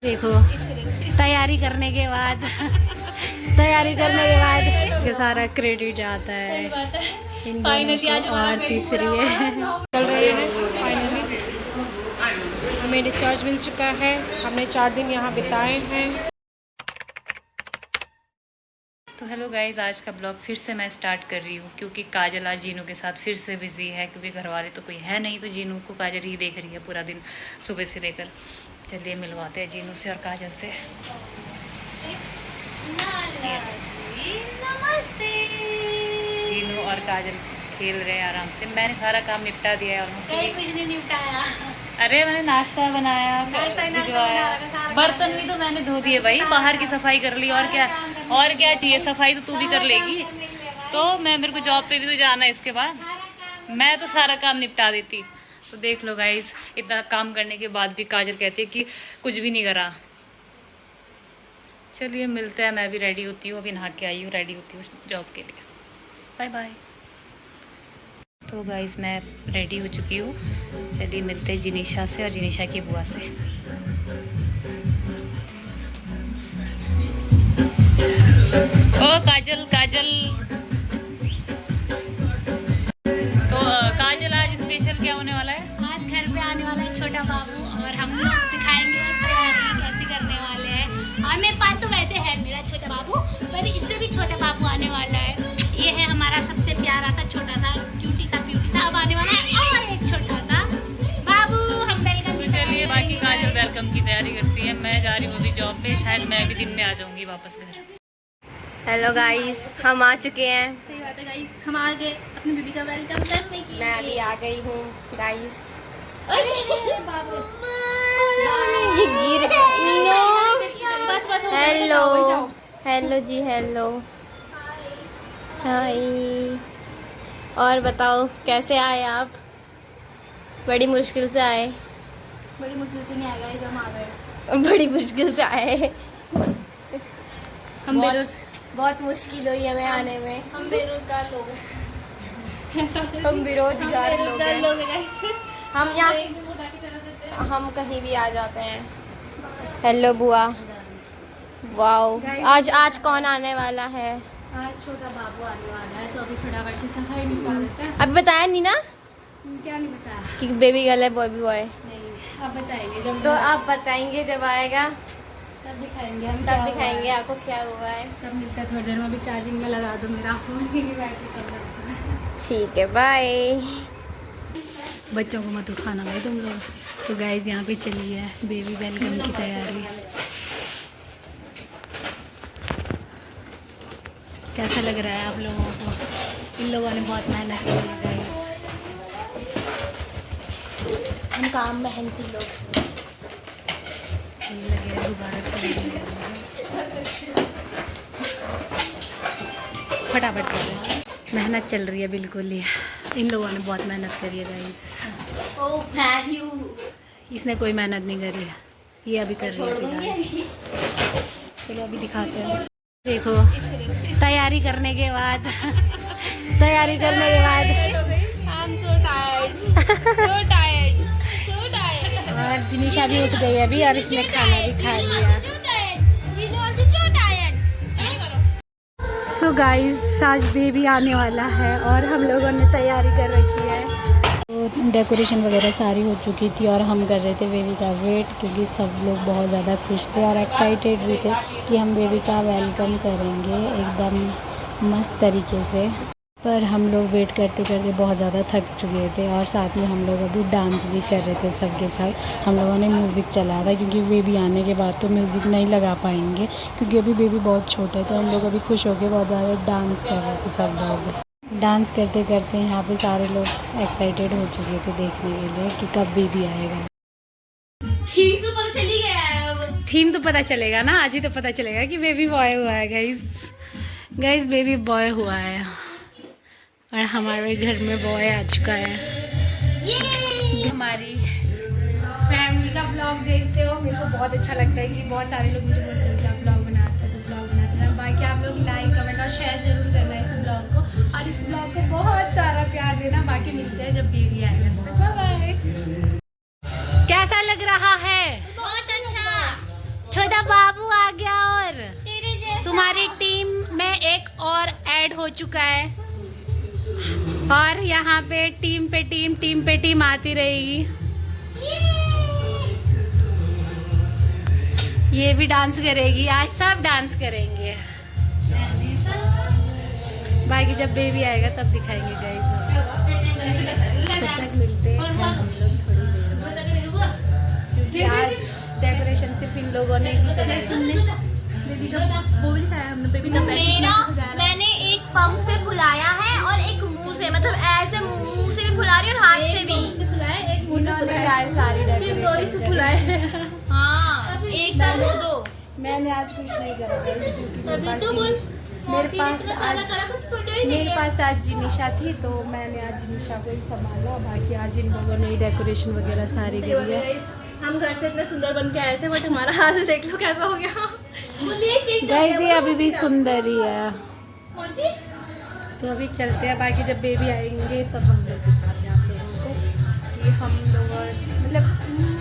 देखो तैयारी करने के बाद ये सारा क्रेडिट जाता है इन दोनों को और तीसरी है चल रही है। फाइनली हमें डिस्चार्ज मिल चुका है। हमने 4 दिन यहाँ बिताए हैं। तो हेलो गाइज, आज का ब्लॉग फिर से मैं स्टार्ट कर रही हूँ क्योंकि काजल आज जीनू के साथ फिर से बिजी है क्योंकि घर वाले तो कोई है नहीं, तो जीनू को काजल ही देख रही है पूरा दिन सुबह से लेकर। चलिए मिलवाते हैं जीनू से और काजल से। नमस्ते। जीनू और काजल खेल रहे हैं आराम से। मैंने सारा काम निपटा दिया है और कुछ नहीं निपटाया। अरे मैंने नाश्ता बनाया, बर्तन भी तो मैंने धो दिए भाई, बाहर की सफाई कर ली। और क्या चाहिए, सफाई तो तू भी कर लेगी। तो मेरे को जॉब पे भी तो जाना है इसके बाद, मैं तो सारा काम निपटा देती। तो देख लो गाइस, इतना काम करने के बाद भी काजल कहती है कि कुछ भी नहीं करा। चलिए मिलते हैं, मैं भी रेडी होती हूँ, अभी नहा के आई हूँ, रेडी होती हूँ जॉब के लिए। Bye bye. तो गाइस मैं रेडी हो चुकी हूँ, चलिए मिलते हैं जिनिशा से और जिनिशा की बुआ से। ओ काजल तो काजल आज स्पेशल क्या होने वाला है? आज घर पे आने वाला है छोटा बाबू और हम लोग दिखाएंगे तैयारी कैसे करने वाले हैं। और मेरे पास तो वैसे है मेरा छोटा बाबू, पर इससे भी छोटा बाबू आने वाला है। ये है हमारा सबसे प्यारा सा छोटा सा क्यूटी सा अब आने वाला है और एक छोटा सा बाबू। हम वेलकम। तो चलिए बाकी काजल वेलकम की तैयारी करती है, मैं जा रही हूँ अभी जॉब पे, शायद मैं भी दिन में आ जाऊँगी वापस घर। हेलो गाइस, हम आ चुके हैं। सही बात है गाइस, हम आ गए अपनी बेबी का वेलकम करने के लिए। मैं अभी आ गई हूँ गाइस। ये गिर हेलो जी, हेलो हाय। और बताओ कैसे आए आप? बड़ी मुश्किल से आए। बड़ी मुश्किल से नहीं आएगा, जब आ गए बड़ी मुश्किल से आए। हम बहुत मुश्किल हुई हमें आने में। हम बेरोजगार लोग हैं। हम बेरोजगार लोग हैं। हम यहाँ हम कहीं भी आ जाते हैं। हेलो बुआ। वाओ, आज कौन आने वाला है? आज छोटा बाबू आने वाला है, तो अभी फटाफट से सफाई निकाल लेते हैं। अभी बताया नहीं ना क्या नहीं बताया कि बेबी गर्ल है बॉय बॉय? नहीं, अब बताएंगे जब। तो आप बताएंगे जब आएगा, तब दिखाएंगे हम, तब दिखाएंगे आपको क्या हुआ है। तब मिलता है थोड़ी देर में। अभी चार्जिंग में लगा दो मेरा फोन की बैटरी कम है। ठीक है, बाय। बच्चों को मत उठाना भाई तुम लोग। तो गाइस यहाँ पे चली है बेबी वेलकम की तैयारी। कैसा लग रहा है आप लोगों को? इन लोगों ने बहुत मेहनत की है गाइस। हम काम मेहनती लोग। लगे हैं दोबारा फटाफट कर रहे हैं, मेहनत चल रही है बिल्कुल ही। इन लोगों ने बहुत मेहनत करी है गाइस। Oh thank you. इसने कोई मेहनत नहीं करी है, ये अभी कर रही है। चलो अभी दिखाते हैं। देखो तैयारी करने के बाद और जिनिशा भी उठ गई अभी और इसने खाना भी खा लिया। सो गाइस आज बेबी आने वाला है और हम लोगों ने तैयारी कर रखी है। तो डेकोरेशन वगैरह सारी हो चुकी थी और हम कर रहे थे बेबी का वेट, क्योंकि सब लोग बहुत ज़्यादा खुश थे और एक्साइटेड भी थे कि हम बेबी का वेलकम करेंगे एकदम मस्त तरीके से। पर हम लोग वेट करते करते बहुत ज़्यादा थक चुके थे और साथ में हम लोग अभी डांस भी कर रहे थे सबके साथ। हम लोगों ने म्यूज़िक चलाया था क्योंकि बेबी आने के बाद तो म्यूज़िक नहीं लगा पाएंगे क्योंकि अभी बेबी बहुत छोटा है। तो हम लोग अभी खुश होकर बहुत ज़्यादा डांस कर रहे थे। सब लोग डांस करते करते यहाँ पे सारे लोग एक्साइटेड हो चुके थे देखने के लिए कि कब बेबी आएगा। थीम तो पता चलेगा ना, आज ही तो पता चलेगा कि बेबी बॉय हुआ है गाइस बेबी बॉय हुआ है और हमारे घर में बॉय आ चुका है। हमारी फैमिली का ब्लॉग देखते हो, मेरे को बहुत अच्छा लगता है कि बहुत सारे लोग मुझे बोलते हैं कि आप ब्लॉग बनाते हैं, तो ब्लॉग बनाते हैं। बाकी आप लोग लाइक कमेंट और शेयर जरूर करना इस ब्लॉग को, और इस ब्लॉग को बहुत सारा प्यार देना। बाकी मिलते हैं जब बेबी आएगा, तब तक बाय बाय। कैसा लग रहा है? बहुत अच्छा। ऐड हो चुका है और यहाँ पे टीम पे टीम आती रहेगी। ये भी डांस करेगी, आज सब डांस करेंगे। बाकी जब बेबी आएगा तब दिखाएंगे गाइस। तब तक मिलते हैं हम लोग थोड़ी देर बाद, क्योंकि आज डेकोरेशन सिर्फ इन लोगों ने ही मैंने एक पंप से फुलाया है और एक मुंह से, मतलब ऐसे मुंह से भी फुला रही और हाथ से भी। एक मुंह से फुलाया है, सारी डेकोरेशन दो ही से फुलाए। हाँ, एक साथ दो। मैंने आज कुछ नहीं करा क्योंकि मेरे पास आज जिनिशा थी, तो मैंने आज जिनिशा को ही संभाला। बाकी आज इन लोगों ने डेकोरेशन वगैरह सारी करी है। हम घर से इतने सुंदर बन के आए थे, बट हमारा हाल देख लो कैसा हो गया। गाइस ये अभी भी सुंदर ही है, तो अभी चलते हैं। बाकी जब बेबी आएंगे तब हम लोग दिखाते हैं आप लोगों को कि हम लोग मतलब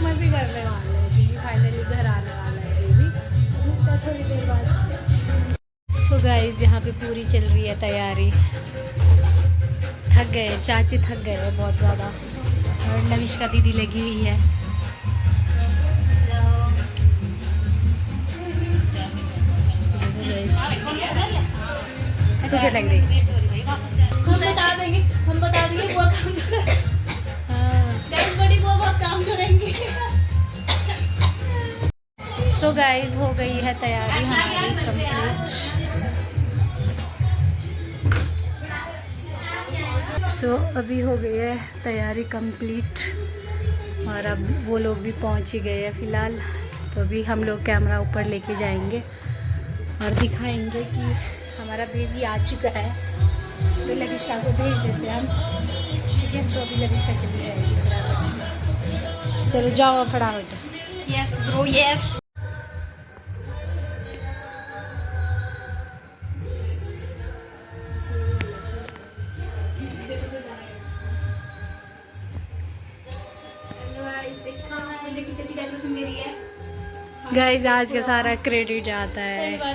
मज़े करने वाले हैं, क्योंकि फाइनली घर आने वाला है बेबी थोड़ी देर बाद। तो गाइस यहाँ पे पूरी चल रही है तैयारी। थक गए, चाची थक गए हैं बहुत ज़्यादा, और नविष्का दीदी लगी हुई है। तो क्या लग रही? हम बता देंगे वो काम जो है। गाइस बड़ी वो बहुत काम करेंगे। सो गाइस हो गई है तैयारी हमारी कंप्लीट। सो अभी हो गई है तैयारी कंप्लीट, और अब वो लोग भी पहुंच ही गए हैं फ़िलहाल। तो अभी हम लोग कैमरा ऊपर लेके जाएंगे और दिखाएंगे कि हमारा बेबी आ चुका है। तो लविशा को भेज देते हैं हम, ठीक है? तो अभी लविशा चली जाएगी फटाफट। चलो जाओ फटाफट। Yes bro yes. गाइस आज का सारा क्रेडिट जाता है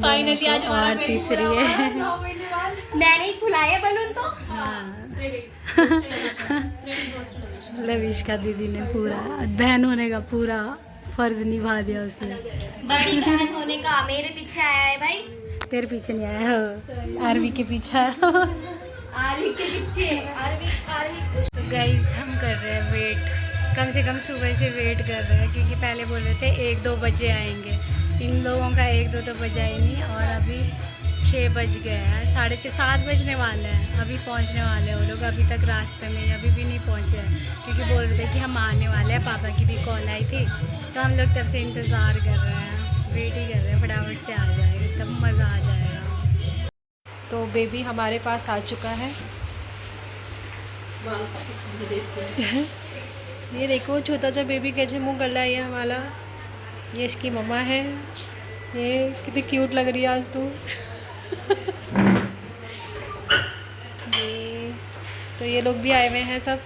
फाइनली आज और तीसरी है। मैंने ही फुलाया बलून तो। लविष्का दीदी ने पूरा बहन होने का पूरा फर्ज निभा दिया उसने। बड़ी बहन होने का मेरे पीछे आया है भाई। तेरे पीछे नहीं आया हो, आरवी के पीछे आया। आरवी के पीछे आरवी। तो गाइस हम कर रहे हैं वेट, कम से कम सुबह से वेट कर रहे हैं, क्योंकि पहले बोल रहे थे 1-2 बजे आएंगे। इन लोगों का 1-2 तो बजा ही नहीं, और अभी 6 बज गए हैं, 6:30-7 बजने वाले हैं। अभी पहुंचने वाले हैं वो लोग, अभी तक रास्ते में अभी भी नहीं पहुंचे हैं, क्योंकि बोल रहे थे कि हम आने वाले हैं। पापा की भी कॉल आई थी, तो हम लोग तब से इंतज़ार कर रहे हैं, वेट ही कर रहे हैं फटाफट से आ जाएगा, तब मज़ा आ जाएगा। तो बेबी हमारे पास आ चुका है। ये देखो छोटा सा बेबी कैसे मुंह कर रहा है ये हमारा। ये इसकी मम्मा है, ये कितनी क्यूट लग रही है आज तो। तो ये लोग भी आए हुए हैं सब।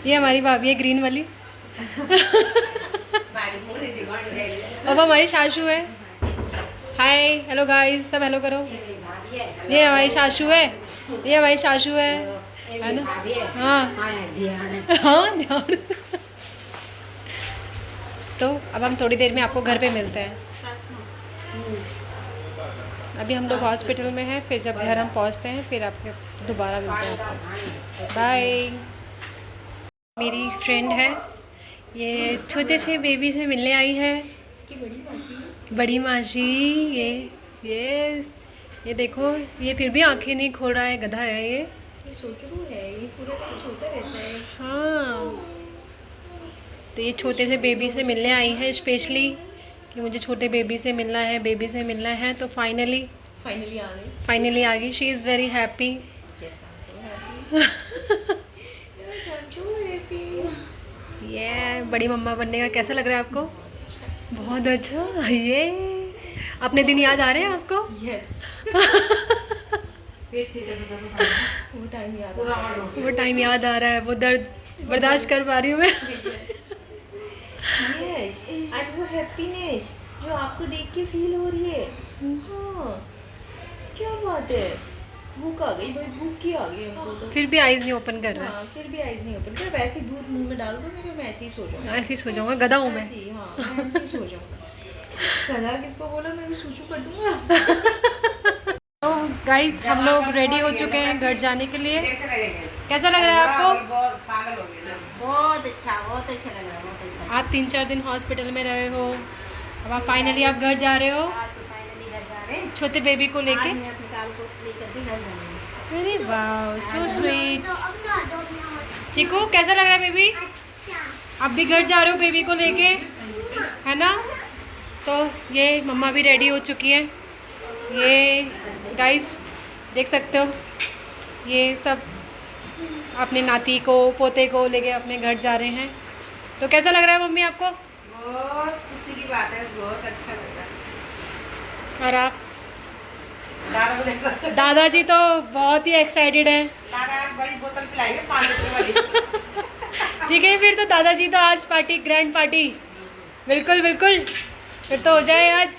ये हमारी भाभी है ग्रीन वाली। अब हमारी सासू है। हाय हेलो गाइस, सब हेलो करो। ये हमारी सासू है, ये हमारी सासू है ना? हाँ ध्यान। तो अब हम थोड़ी देर में आपको घर पे मिलते हैं। अभी हम लोग हॉस्पिटल में हैं, फिर जब घर हम पहुंचते हैं फिर आपके दोबारा मिलते हैं आपको। बाय। मेरी फ्रेंड है, ये छोटे से बेबी से मिलने आई है। बड़ी मासी। ये देखो, ये फिर भी आंखें नहीं खोल रहा है, गधा है ये सोचू है, ये पूरे टाइम सोता रहता है। हाँ, तो ये छोटे से बेबी से मिलने आई है स्पेशली, कि मुझे छोटे बेबी से मिलना है, बेबी से मिलना है। तो फाइनली आ गई। She is very happy. ये बड़ी मम्मा बनने का कैसा लग रहा है आपको? बहुत अच्छा। ये अपने दिन याद आ रहे हैं आपको? यस। वो टाइम याद आ रहा है, वो दर्द बर्दाश्त कर पा रही हूँ मैं। हैप्पीनेस जो आपको देख के फील हो रही है। हाँ क्या बात है, भूख आ गई भाई, भूख की आ गई हमको तो। फिर भी आईज नहीं ओपन कर रहा है। हाँ फिर भी आईज नहीं ओपन कर, वैसे ही दूध मुंह में डाल दो मेरे, मैं ऐसे ही सो जाऊंगा। ऐसे ही सो जाऊंगा, गधा हूँ मैं। ऐसे ही, हाँ मैं ऐसे ही सो जाऊंगा। गधा किसको बोला, मैं भी सूसू कर दूंगा। तो गाइस हम लोग रेडी हो चुके हैं घर जाने के लिए। कैसा लग रहा है आपको? बहुत अच्छा लग रहा है, बहुत अच्छा। आप 3-4 दिन हॉस्पिटल में रहे हो, अब आप फाइनली आप घर जा रहे हो फाइनली घर जा रहे हैं, छोटे बेबी को लेके। आज मैं अपने काम को लेकर के घर जाऊंगी। अरे वाह, सो स्वीट। चिकू कैसा लग रहा है बेबी? आप भी घर जा रहे हो बेबी को लेके, है ना? तो ये मम्मा भी रेडी हो चुकी है। ये गाइस देख सकते हो, ये सब अपने नाती को पोते को लेके अपने घर जा रहे हैं। तो कैसा लग रहा है मम्मी आपको? बहुत खुशी की बात है, बहुत अच्छा लग रहा है। और आप? दादा को देखना अच्छा। दादाजी तो बहुत ही एक्साइटेड है। दादा आज बड़ी बोतल पिलाएंगे 5 रुपए वाली। ठीक है, फिर तो दादाजी तो आज पार्टी, ग्रैंड पार्टी। बिल्कुल बिल्कुल, फिर तो हो जाए आज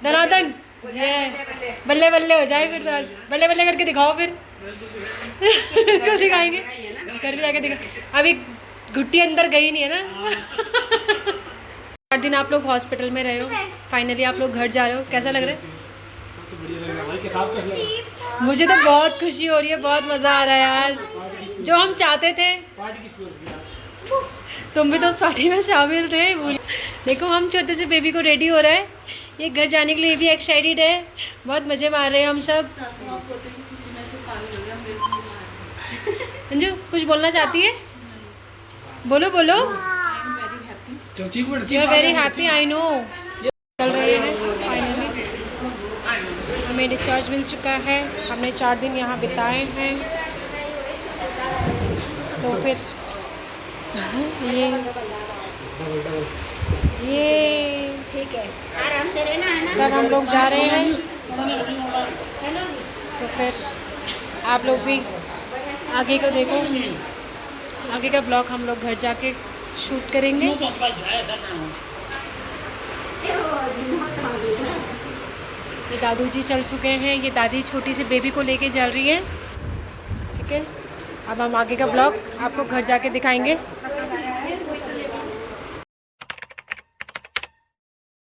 धनाधन। ये बल्ले बल्ले हो जाए फिर तो आज। बल्ले बल्ले करके दिखाओ फिर। बिल्कुल दिखाएंगे, घर भी जाके दिखा। अभी घुट्टी अंदर गई नहीं है ना। 8 दिन आप लोग हॉस्पिटल में रहे हो, फाइनली आप लोग घर जा रहे हो, कैसा लग रहा है? तो बढ़िया लग रहा है भाई, के साथ कैसा लग रहा है? मुझे तो बहुत खुशी हो रही है, बहुत मज़ा आ रहा है यार, जो हम चाहते थे। पार्टी किसको होती है आज? तुम भी तो उस पार्टी में शामिल थे। देखो हम छोटे से बेबी को रेडी हो रहा है, ये घर जाने के लिए भी एक्साइटेड है, बहुत मज़े मार रहे हैं हम सब। अंजू कुछ बोलना चाहती है? बोलो बोलो। चल चीकू बेटा, you are very happy, I know. चल रहे हैं फाइनली, हमें डिस्चार्ज मिल चुका है। हमने 4 दिन यहाँ बिताए हैं। तो फिर ये ठीक है, आराम से रहना है ना। सब हम लोग जा रहे हैं। तो फिर आप लोग भी आगे को देखो, आगे का ब्लॉग हम लोग घर जाके शूट करेंगे। ये दादू जी चल चुके हैं, ये दादी छोटी सी बेबी को लेके चल रही है। ठीक है, अब हम आगे का ब्लॉग आपको घर जाके दिखाएंगे।